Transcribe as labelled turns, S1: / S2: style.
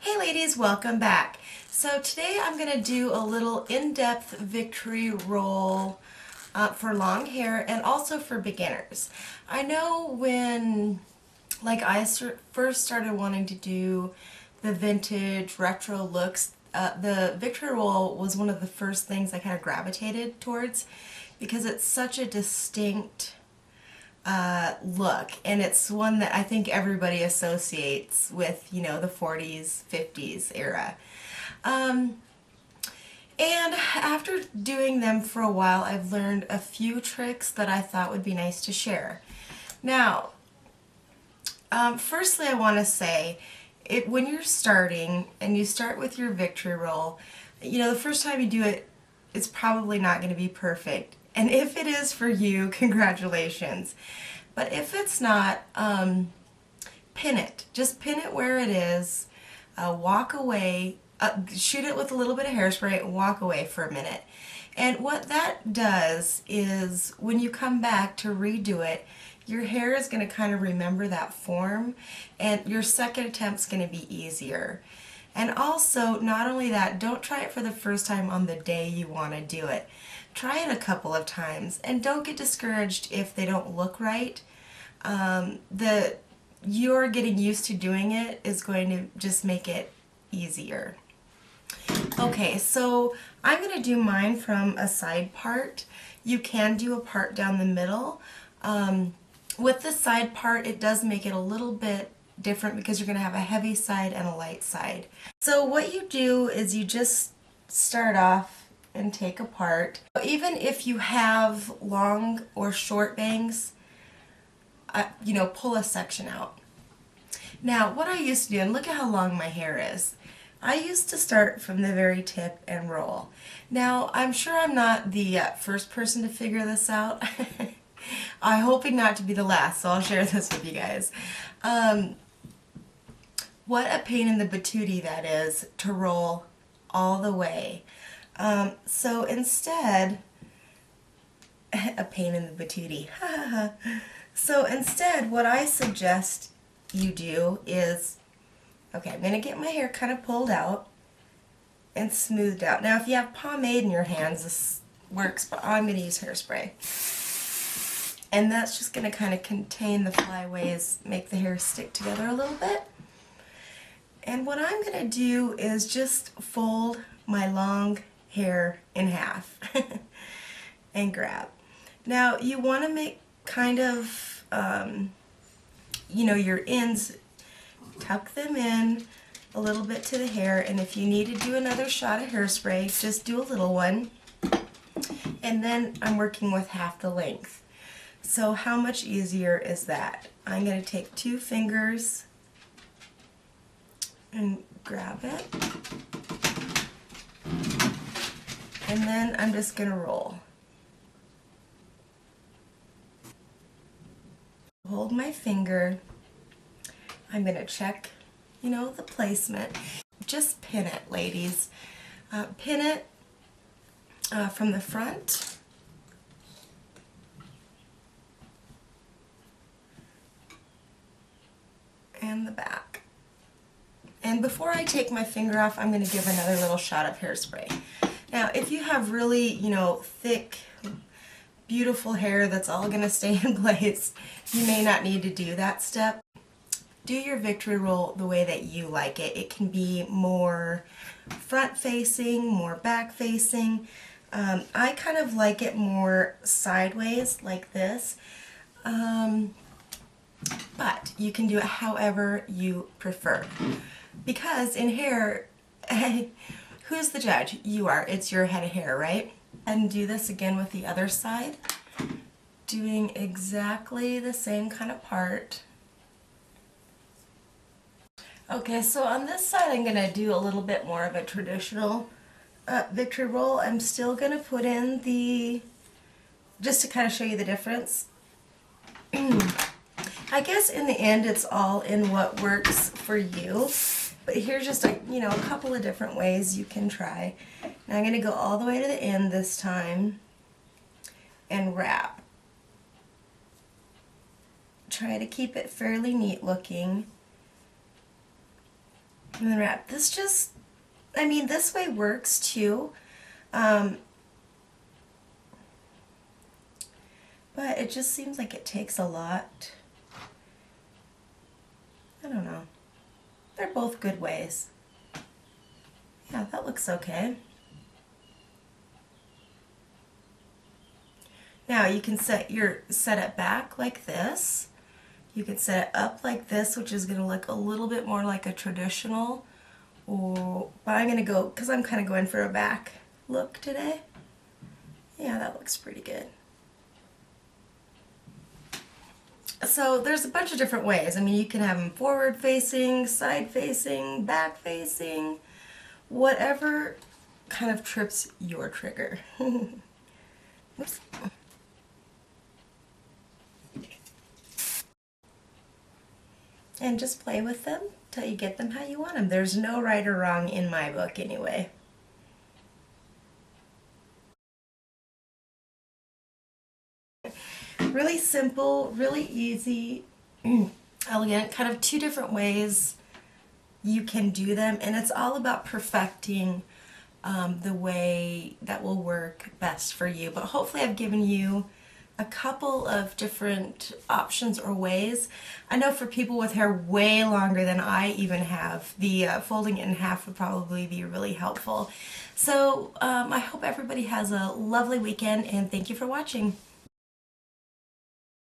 S1: Hey ladies, welcome back. So today I'm going to do a little in-depth victory roll for long hair and also for beginners. I know when I first started wanting to do the vintage retro looks, the victory roll was one of the first things I kind of gravitated towards because it's such a distinct look, and it's one that I think everybody associates with, the 40s, 50s era. And after doing them for a while, I've learned a few tricks that I thought would be nice to share. Now, firstly, I want to say, when you're starting and you start with your victory roll, the first time you do it, it's probably not going to be perfect. And if it is for you, congratulations. But if it's not, pin it. Just pin it where it is. Walk away. Shoot it with a little bit of hairspray and walk away for a minute. And what that does is when you come back to redo it, your hair is going to kind of remember that form, and your second attempt is going to be easier. And also, not only that, don't try it for the first time on the day you want to do it. Try it a couple of times, and don't get discouraged if they don't look right. You're getting used to doing it is going to just make it easier. Okay, so I'm going to do mine from a side part. You can do a part down the middle. With the side part, it does make it a little bit different because you're going to have a heavy side and a light side. So what you do is you just start off and take a part. Even if you have long or short bangs, pull a section out. Now, what I used to do, and look at how long my hair is, I used to start from the very tip and roll. Now, I'm sure I'm not the first person to figure this out. I'm hoping not to be the last, so I'll share this with you guys. What a pain in the patootie that is to roll all the way. So instead, a pain in the patootie. So instead, what I suggest you do is, okay, I'm going to get my hair kind of pulled out and smoothed out. Now, if you have pomade in your hands, this works, but I'm going to use hairspray. And that's just going to kind of contain the flyaways, make the hair stick together a little bit. And what I'm going to do is just fold my long hair in half and grab. Now, you want to make kind of, your ends, tuck them in a little bit to the hair, and if you need to do another shot of hairspray, just do a little one. And then I'm working with half the length. So how much easier is that? I'm going to take 2 fingers and grab it. And then I'm just going to roll. Hold my finger. I'm going to check, the placement. Just pin it, ladies. Pin it from the front. And the back. And before I take my finger off, I'm going to give another little shot of hairspray. Now, if you have really, thick, beautiful hair that's all going to stay in place, you may not need to do that step. Do your victory roll the way that you like it. It can be more front facing, more back facing. I kind of like it more sideways like this. But you can do it however you prefer. Because in hair, who's the judge? You are. It's your head of hair, right? And do this again with the other side. Doing exactly the same kind of part. Okay, so on this side I'm going to do a little bit more of a traditional victory roll. I'm still going to put in just to kind of show you the difference. I guess in the end it's all in what works for you. But here's just a couple of different ways you can try. Now I'm going to go all the way to the end this time and wrap. Try to keep it fairly neat looking. And then wrap. This just, I mean, this way works too. But it just seems like it takes a lot. I don't know. They're both good ways. Yeah, that looks okay. Now you can set it back like this. You can set it up like this, which is going to look a little bit more like a traditional. But I'm going to go, because I'm kind of going for a back look today. Yeah, that looks pretty good. So there's a bunch of different ways. I mean, you can have them forward facing, side facing, back facing, whatever kind of trips your trigger. Oops. And just play with them till you get them how you want them. There's no right or wrong in my book anyway. Really simple, really easy, elegant, kind of two different ways you can do them, and it's all about perfecting the way that will work best for you. But hopefully I've given you a couple of different options or ways. I know for people with hair way longer than I even have, the folding it in half would probably be really helpful. So I hope everybody has a lovely weekend, and thank you for watching.